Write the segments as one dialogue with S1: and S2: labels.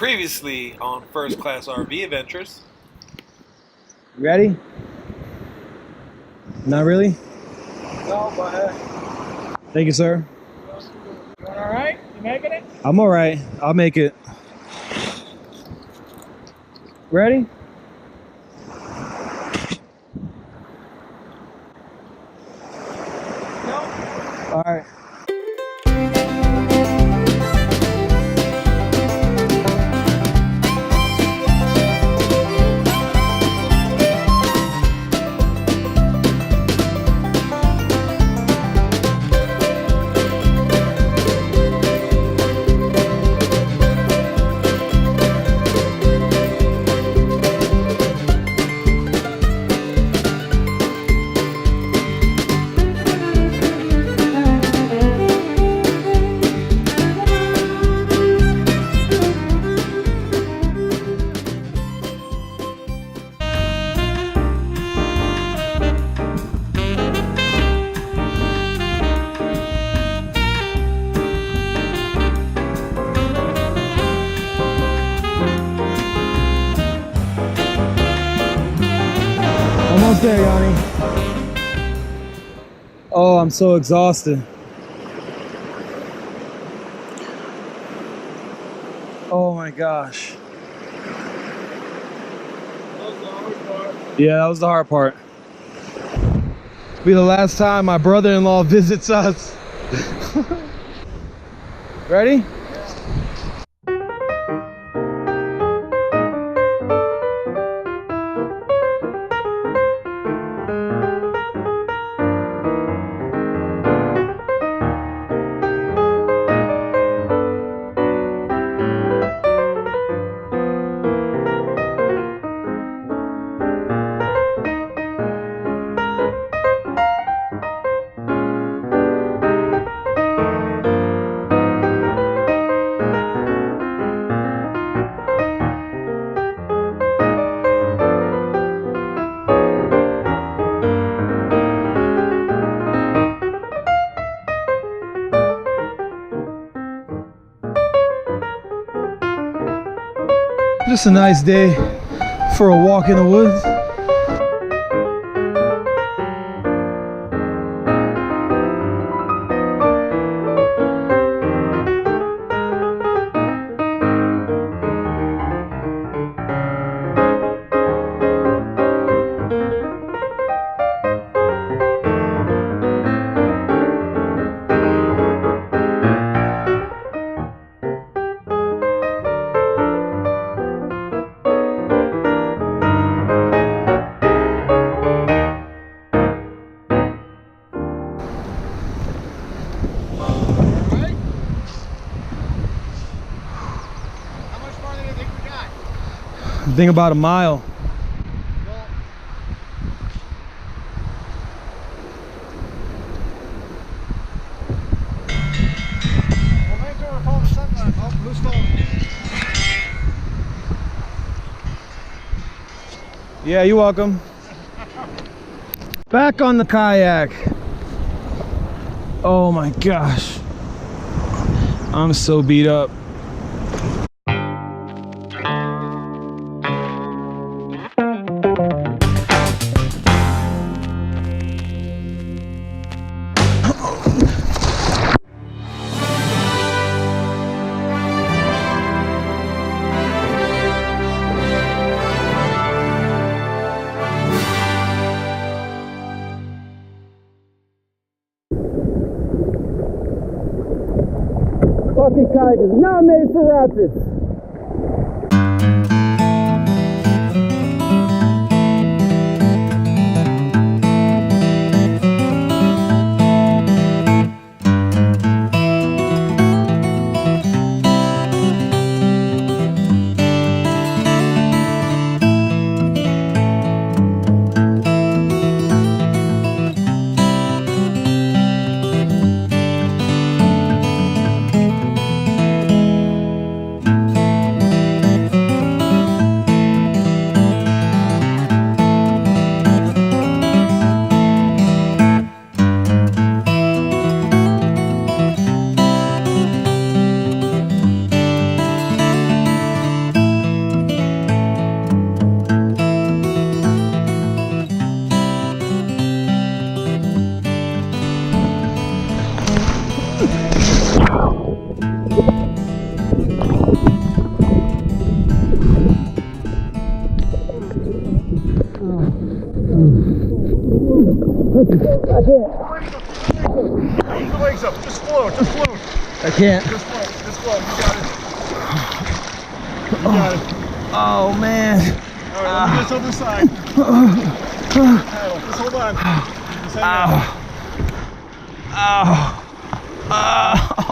S1: Previously on First Class RV Adventures.
S2: Ready? Not really?
S3: No, go ahead.
S2: Thank you, sir.
S3: You all right? You making it?
S2: I'm all right. I'll make it. Ready?
S3: No.
S2: All right. Almost there, Yanni. Oh, I'm so exhausted. Oh my gosh.
S3: That was the hard part.
S2: Yeah, that was the hard part. It'll be the last time my brother-in-law visits us. Ready? Just a nice day for a walk in the woods. I think about a mile. Yeah, you're welcome. Back on the kayak. Oh my gosh. I'm so beat up. Fucking kayak is not made for rapids. I can't.
S3: Keep the legs up. Just float. Just float.
S2: I can't.
S3: Just float. Just float. You got it. You got it.
S2: Oh man.
S3: All right, let me get this other side. Just hold on. Just hang on.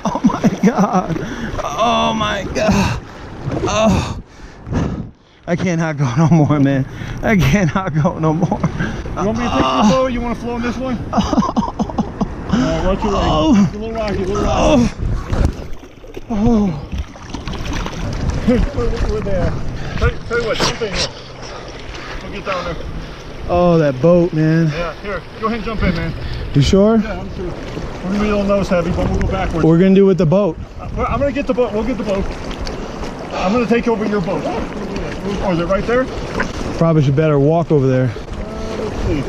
S2: Oh my god. Oh my god. Oh. I cannot go no more, man. I cannot go no more.
S3: You want me to take the boat? You want to float in this one? Watch your legs. It's a little rocky, a little rocky. We're there. Tell you what, jump in here. We'll get down there.
S2: Oh, that boat, man.
S3: Yeah, here. Go ahead and jump in, man.
S2: You sure?
S3: Yeah, I'm sure. We're going to be a little nose heavy, but we'll go backwards.
S2: What we're going to do with the boat?
S3: I'm going to get the boat. We'll get the boat. I'm going to take over your boat. Oh, is it right there?
S2: Probably should better walk over there.
S3: Let's see.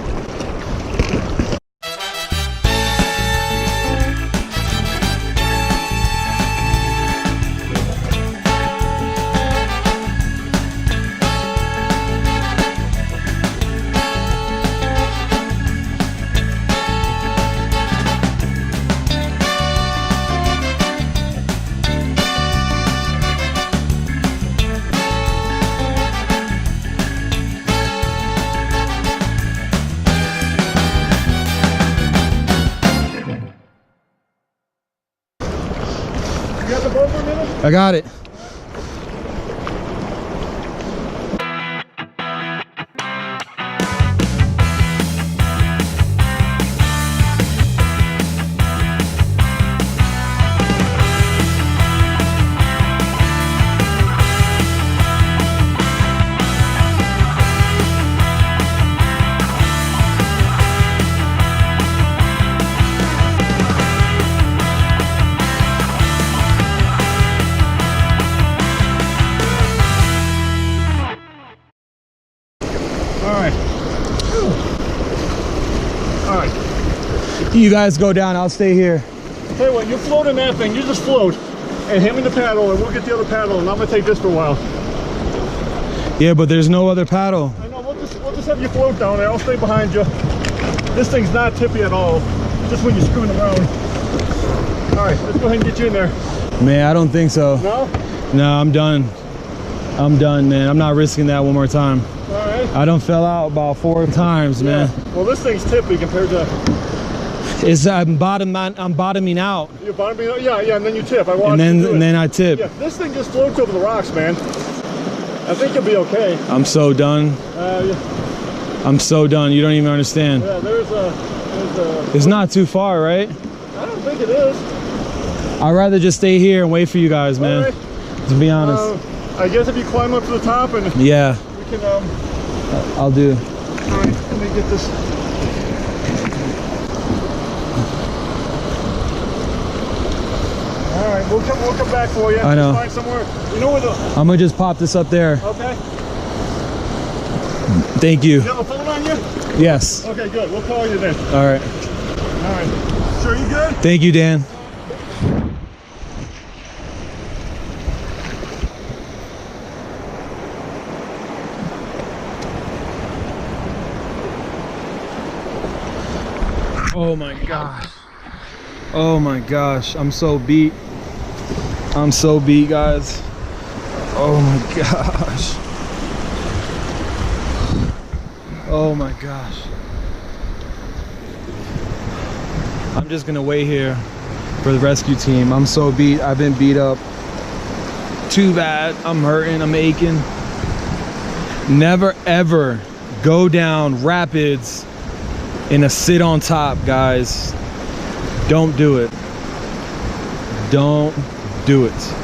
S3: You got the boat for a minute?
S2: I got it.
S3: Alright.
S2: You guys go down, I'll stay here.
S3: Tell you what, you float in that thing, you just float and hand me the paddle and we'll get the other paddle and I'm gonna take this for a while.
S2: Yeah, but there's no other paddle.
S3: I know, we'll just have you float down there, I'll stay behind you. This thing's not tippy at all, just when you're screwing around. Alright, let's go ahead and get you in there.
S2: Man, I don't think so.
S3: No?
S2: No, I'm done. I'm done, man. I'm not risking that one more time.
S3: Alright.
S2: I done fell out about 4 times, man.
S3: Well, this thing's tippy compared to...
S2: It's I'm bottoming out.
S3: You're bottoming out? Yeah, and then you tip. I watched
S2: And
S3: you do it.
S2: then I tip.
S3: Yeah, this thing just floats over the rocks, man. I think you'll be okay.
S2: I'm so done.
S3: Yeah.
S2: I'm so done. You don't even understand.
S3: Yeah, there's a...
S2: It's not too far, right?
S3: I don't think it is.
S2: I'd rather just stay here and wait for you guys, man.
S3: Right.
S2: To be honest.
S3: I guess if you climb up to the top and
S2: Yeah,
S3: we can...
S2: I'll do.
S3: Alright, let me get this... Alright, we'll come back for you.
S2: I know.
S3: Just find somewhere. You know where the...
S2: I'm gonna just pop this up there.
S3: Okay.
S2: Thank you.
S3: You have a phone on you?
S2: Yes.
S3: Okay, good. We'll call you then.
S2: All right.
S3: Alright. Sure, you good?
S2: Thank you, Dan. Oh my gosh. Oh my gosh. I'm so beat. I'm so beat, guys. Oh my gosh. Oh my gosh. I'm just gonna wait here for the rescue team. I'm so beat. I've been beat up too bad. I'm hurting. I'm aching. Never ever go down rapids in a sit on top, guys. Don't do it. Don't do it.